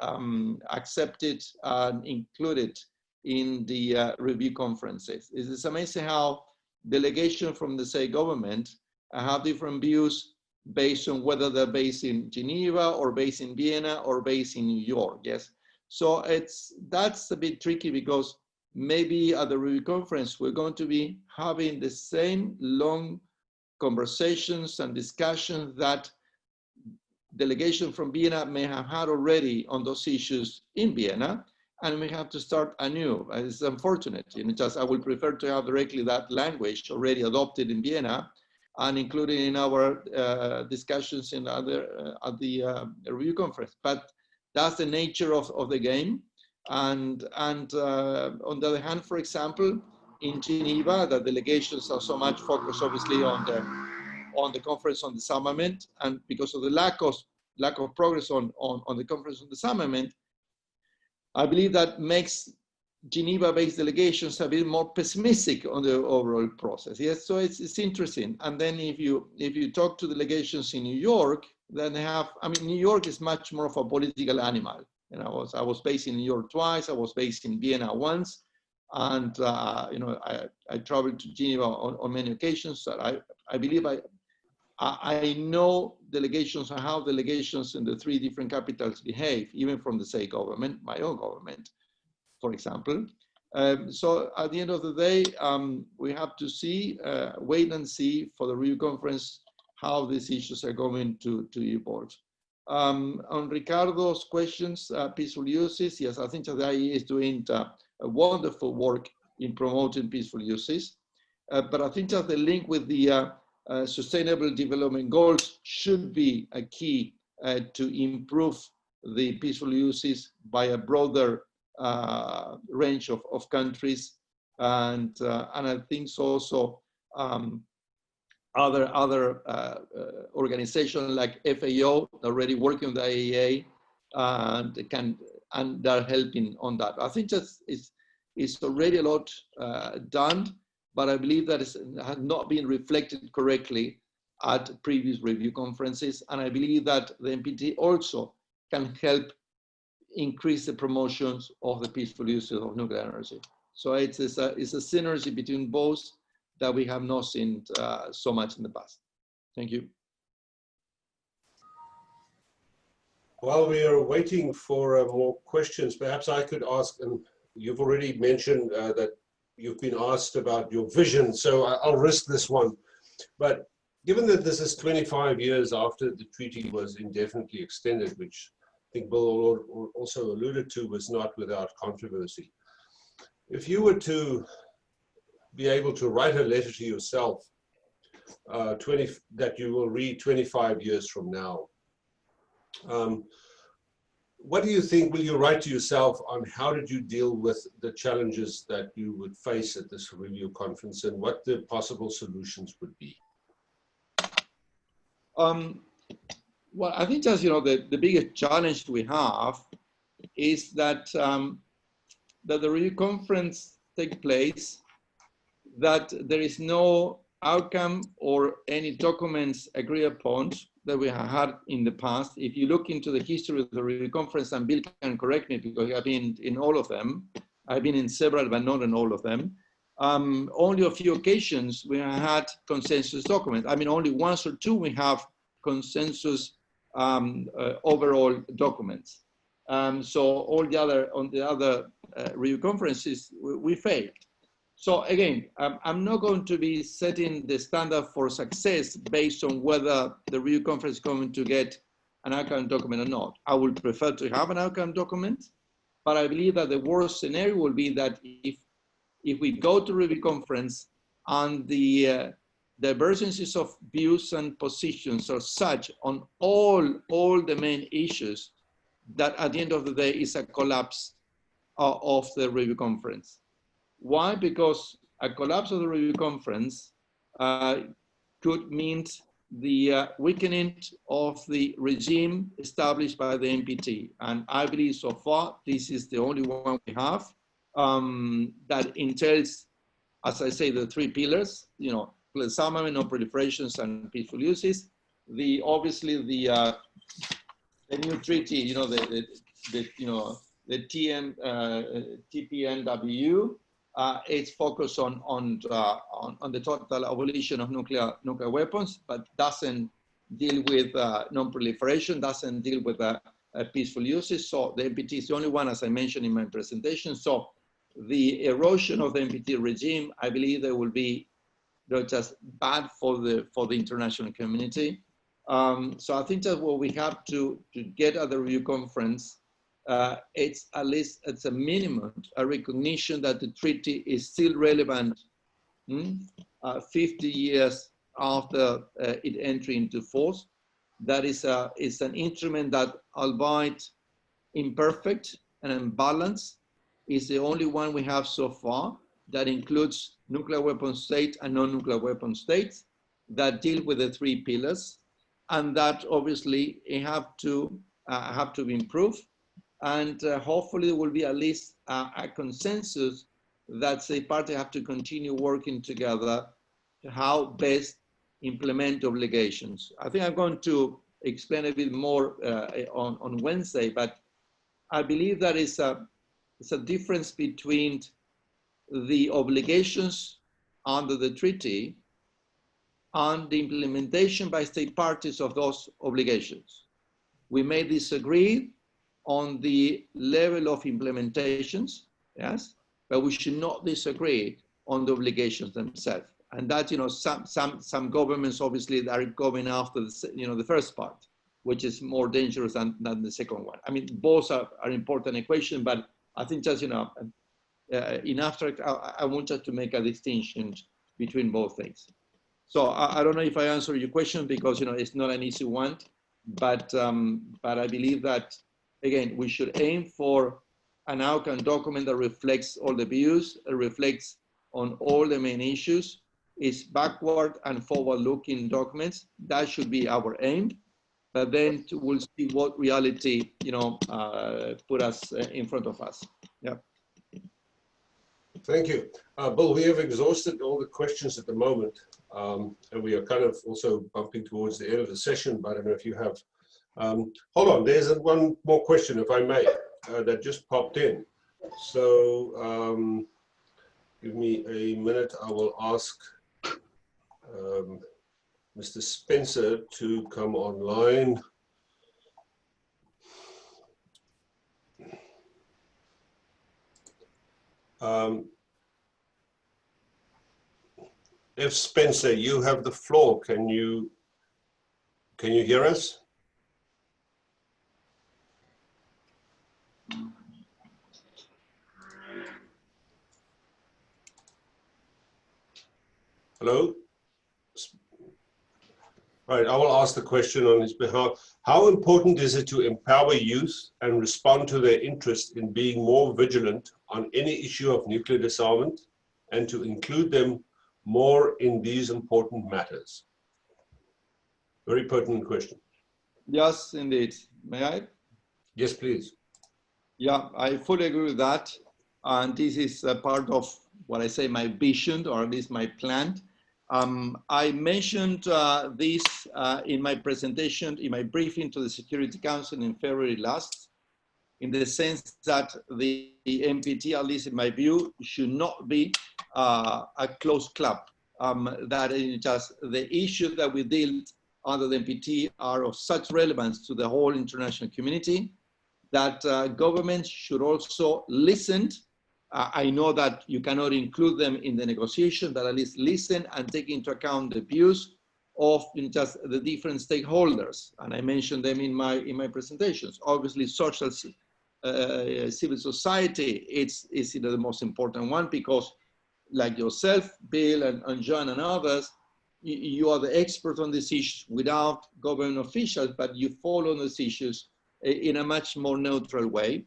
accepted and included in the review conferences. It is amazing how delegations from the state government have different views based on whether they're based in Geneva or based in Vienna or based in New York. Yes. So that's a bit tricky, because maybe at the review conference, we're going to be having the same long conversations and discussions that delegation from Vienna may have had already on those issues in Vienna, and we have to start anew. It's unfortunate. Just I would prefer to have directly that language already adopted in Vienna and included in our discussions in at the review conference. But that's the nature of the game. And on the other hand, for example, in Geneva, the delegations are so much focused, obviously, on the conference on disarmament, and because of the lack of progress on the conference on disarmament, I believe that makes Geneva-based delegations a bit more pessimistic on the overall process. Yes, so it's interesting. And then if you talk to delegations in New York, then they have, New York is much more of a political animal. I was based in New York twice. I was based in Vienna once, and I traveled to Geneva on many occasions. So I believe I know delegations and how delegations in the three different capitals behave, even from the state government, my own government, for example. So at the end of the day, we have to wait and see for the review conference how these issues are going to evolve. On Ricardo's questions, peaceful uses, yes, I think that the IAEA is doing a wonderful work in promoting peaceful uses, but I think that the link with the Sustainable Development Goals should be a key to improve the peaceful uses by a broader range of countries, and I think also other organizations like FAO already working on the IAEA and they're helping on that. I think that it's already a lot done, but I believe that it has not been reflected correctly at previous review conferences, and I believe that the NPT also can help increase the promotions of the peaceful use of nuclear energy. So it's a synergy between both that we have not seen so much in the past. Thank you. While we are waiting for more questions, perhaps I could ask, and you've already mentioned that you've been asked about your vision, so I'll risk this one. But given that this is 25 years after the treaty was indefinitely extended, which I think Bill also alluded to, was not without controversy. If you were to be able to write a letter to yourself that you will read 25 years from now, what do you think will you write to yourself on how did you deal with the challenges that you would face at this review conference and what the possible solutions would be? Well, I think just, the biggest challenge we have is that, that the review conference take place, that there is no outcome or any documents agreed upon that we have had in the past. If you look into the history of the review conference, and Bill can correct me because I've been in all of them. I've been in several, but not in all of them. Only a few occasions we have had consensus documents. I mean, only once or two we have consensus overall documents. So all the other review conferences, we failed. So again, I'm not going to be setting the standard for success based on whether the review conference is going to get an outcome document or not. I would prefer to have an outcome document, but I believe that the worst scenario will be that if we go to review conference and the divergences of views and positions are such on all the main issues that at the end of the day is a collapse of the review conference. Why? Because a collapse of the review conference could mean the weakening of the regime established by the NPT. And I believe so far, this is the only one we have that entails, as I say, the three pillars, disarmament, non-proliferations, and peaceful uses. Obviously the new treaty, the TPNW. It's focused on the total abolition of nuclear weapons, but doesn't deal with non-proliferation, doesn't deal with peaceful uses. So the NPT is the only one, as I mentioned in my presentation. So the erosion of the NPT regime, I believe there will be just bad for the international community. So I think that what we have to get at the review conference, it's at least, it's a minimum, a recognition that the treaty is still relevant 50 years after it entry into force. That is an instrument that, albeit imperfect and unbalanced, is the only one we have so far that includes nuclear weapon states and non-nuclear weapon states that deal with the three pillars, and that obviously have to be improved. And hopefully there will be at least a consensus that the parties have to continue working together to how best implement obligations. I think I'm going to explain a bit more on Wednesday, but I believe that it's a difference between the obligations under the treaty and the implementation by state parties of those obligations. We may disagree on the level of implementations, yes, but we should not disagree on the obligations themselves. And that, some governments obviously are going after the first part, which is more dangerous than the second one. I mean, both are important equation, but I think just, in abstract, I wanted to make a distinction between both things. So I don't know if I answered your question because, it's not an easy one, but I believe that, again, we should aim for an outcome document that reflects all the views, reflects on all the main issues, is backward and forward-looking documents. That should be our aim. But then we'll see what reality, put us in front of us. Yeah. Thank you. Bill, we have exhausted all the questions at the moment, and we are kind of also bumping towards the end of the session, but I don't know if you have. Hold on, there's one more question, if I may, that just popped in. So give me a minute. I will ask Mr. Spencer to come online. If Spencer, you have the floor, can you hear us? Hello? Right, I will ask the question on his behalf. How important is it to empower youth and respond to their interest in being more vigilant on any issue of nuclear disarmament and to include them more in these important matters? Very pertinent question. Yes, indeed. May I? Yes, please. Yeah, I fully agree with that. And this is a part of what I say, my vision, or at least my plan. I mentioned this in my presentation, in my briefing to the Security Council in February last, in the sense that the NPT, at least in my view, should not be a closed club. That is just the issues that we deal under the NPT are of such relevance to the whole international community that governments should also listen. I know that you cannot include them in the negotiation, but at least listen and take into account the views of just the different stakeholders. And I mentioned them in my presentations. Obviously, civil society is the most important one, because like yourself, Bill, and John and others, you are the expert on these issues without government officials, but you follow these issues in a much more neutral way.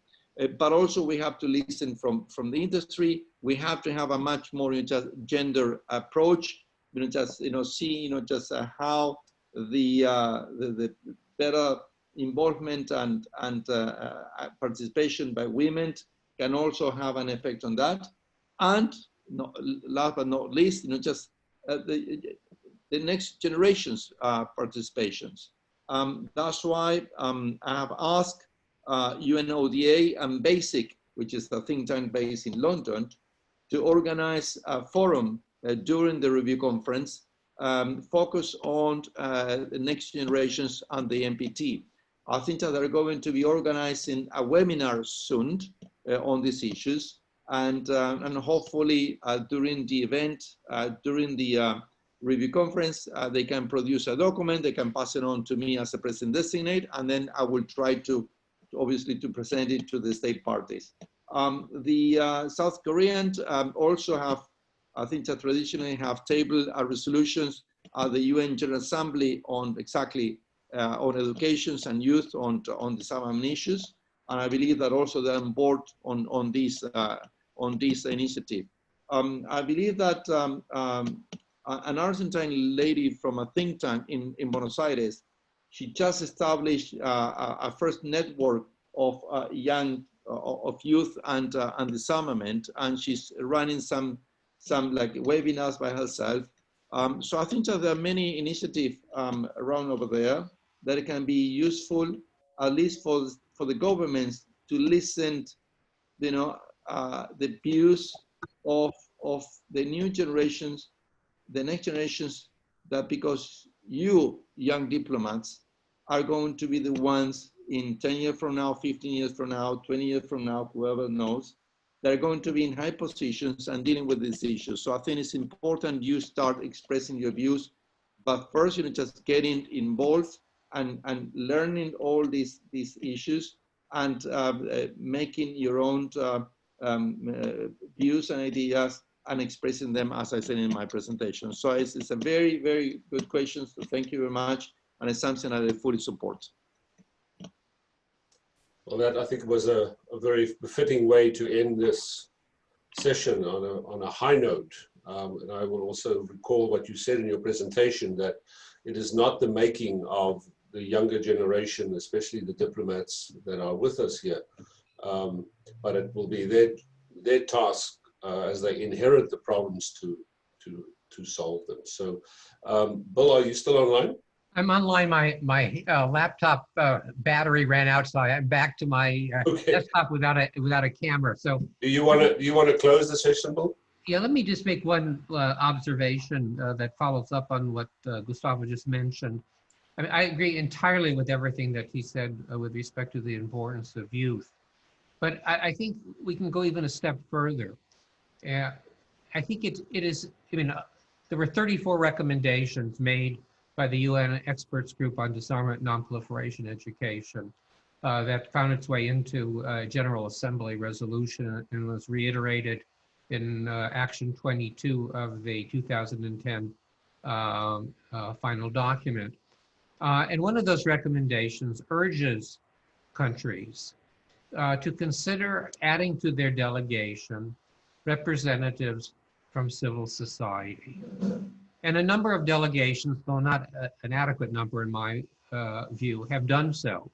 But also we have to listen from the industry. We have to have a much more just gender approach, see just how the better involvement and participation by women can also have an effect on that. And last but not least, just the next generation's participations. That's why I have asked UNODA and BASIC, which is the think tank based in London, to organize a forum during the review conference, focus on the next generations and the NPT. I think that they're going to be organizing a webinar soon on these issues, and hopefully during the event, during the review conference, they can produce a document, they can pass it on to me as a president designate, and then I will try to obviously to present it to the state parties. The South Koreans also have, I think that traditionally have tabled resolutions at the UN General Assembly on exactly on educations and youth on disarmament issues. And I believe that also they're on board on this initiative. I believe that an Argentine lady from a think tank in Buenos Aires, she just established a first network of youth and disarmament, and she's running some like webinars by herself. So I think that there are many initiatives around over there that can be useful, at least for the governments to listen, the views of the new generations, the next generations, that because you, young diplomats, are going to be the ones in 10 years from now, 15 years from now, 20 years from now, whoever knows, that are going to be in high positions and dealing with these issues. So I think it's important you start expressing your views, but first, just getting involved and learning all these issues and making your own views and ideas and expressing them, as I said in my presentation. So it's a very, very good question. So thank you very much. And it's something that I fully support. Well, that I think was a very befitting way to end this session on a high note. And I will also recall what you said in your presentation, that it is not the making of the younger generation, especially the diplomats that are with us here, but it will be their task as they inherit the problems to solve them. So, Bill, are you still online? I'm online. My laptop battery ran out, so I'm back to my desktop without a camera. So, do you want to close the session, Bill? Yeah, let me just make one observation that follows up on what Gustavo just mentioned. I mean, I agree entirely with everything that he said with respect to the importance of youth. But I think we can go even a step further. I think it is, I mean, there were 34 recommendations made by the UN Experts Group on Disarmament and Non-Proliferation Education that found its way into a General Assembly resolution and was reiterated in Action 22 of the 2010 final document. And one of those recommendations urges countries to consider adding to their delegation representatives from civil society. And a number of delegations, though not an adequate number in my view, have done so.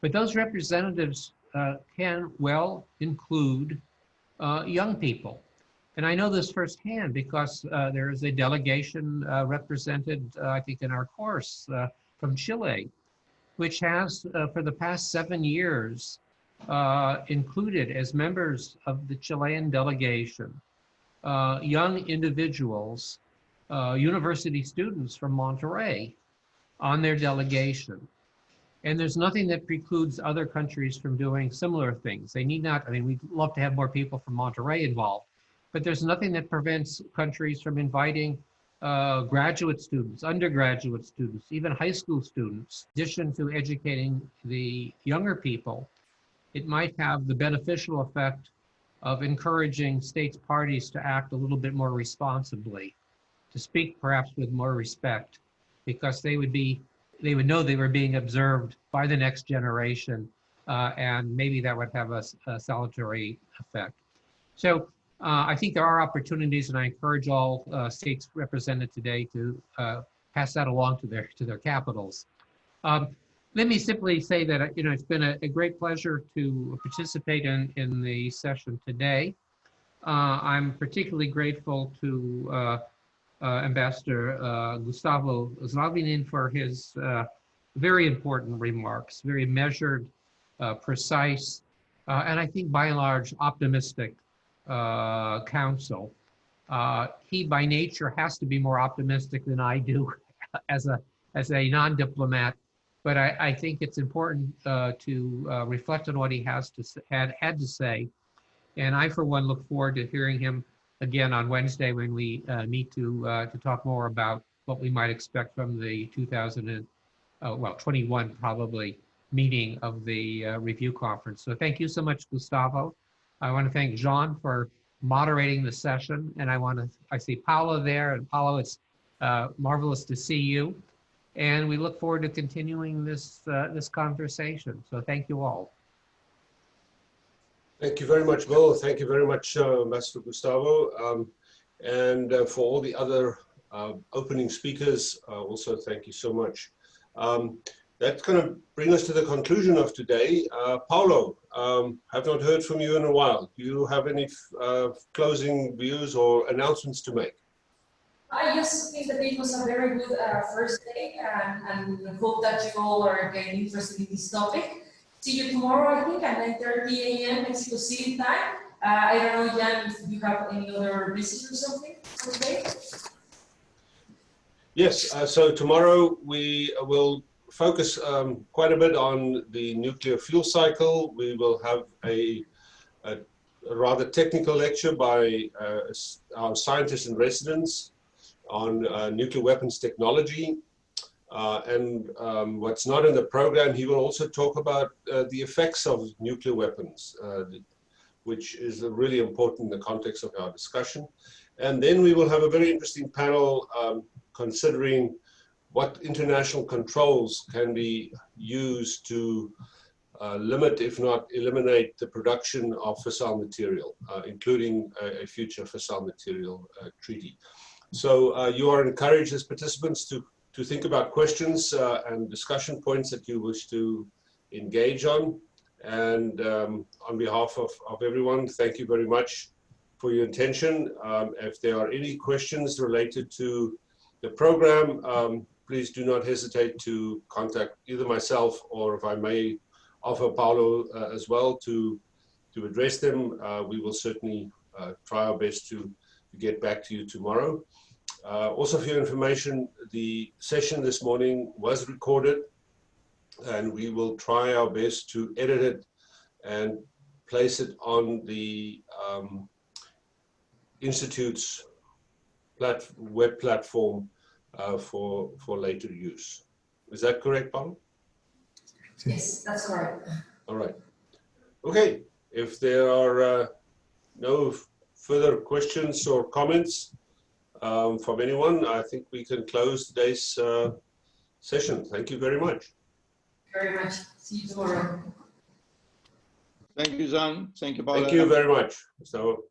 But those representatives can well include young people. And I know this firsthand because there is a delegation represented, I think, in our course from Chile, which has, for the past 7 years, included as members of the Chilean delegation, young individuals, university students from Monterey on their delegation. And there's nothing that precludes other countries from doing similar things. They need not, I mean, we'd love to have more people from Monterey involved, but there's nothing that prevents countries from inviting graduate students, undergraduate students, even high school students. In addition to educating the younger people, it might have the beneficial effect of encouraging states parties to act a little bit more responsibly, to speak perhaps with more respect, because they would know they were being observed by the next generation, and maybe that would have a salutary effect. So I think there are opportunities, and I encourage all states represented today to pass that along to their capitals. Let me simply say that it's been a great pleasure to participate in the session today. I'm particularly grateful to Ambassador Gustavo Zlauvinen for his very important remarks, very measured, precise, and I think by and large optimistic counsel. He by nature has to be more optimistic than I do as a non-diplomat, but I think it's important to reflect on what he had to say. And I, for one, look forward to hearing him again on Wednesday when we meet to talk more about what we might expect from the 21 probably meeting of the review conference. So thank you so much, Gustavo. I want to thank Jean for moderating the session, and I see Paolo there, and Paolo, it's marvelous to see you. And we look forward to continuing this conversation. So thank you all. Thank you very much, Bill. Thank you very much, Ambassador Gustavo. And for all the other opening speakers, also thank you so much. That's going to bring us to the conclusion of today. Paulo, have not heard from you in a while. Do you have any closing views or announcements to make? I just think that it was a very good first day, and hope that you all are getting interested in this topic. See you tomorrow, I think, at 9:30 a.m. Mexico City time. I don't know, Jan, if you have any other message or something for today? Yes, so tomorrow we will focus quite a bit on the nuclear fuel cycle. We will have a rather technical lecture by our scientists in residence on nuclear weapons technology. And what's not in the program, he will also talk about the effects of nuclear weapons, which is really important in the context of our discussion. And then we will have a very interesting panel considering what international controls can be used to limit, if not eliminate, the production of fissile material, including a future fissile material treaty. So you are encouraged as participants to think about questions and discussion points that you wish to engage on. And on behalf of everyone, thank you very much for your attention. If there are any questions related to the program, please do not hesitate to contact either myself, or if I may offer Paulo as well to address them. We will certainly try our best to get back to you tomorrow. Also, for your information, the session this morning was recorded, and we will try our best to edit it and place it on the Institute's web platform for later use. Is that correct, Pablo? Yes, that's correct. All right. Okay. If there are no further questions or comments from anyone, I think we can close today's session. Thank you very much. Very much. See you tomorrow. Thank you, John. Thank you, Paula. Thank you very much. So.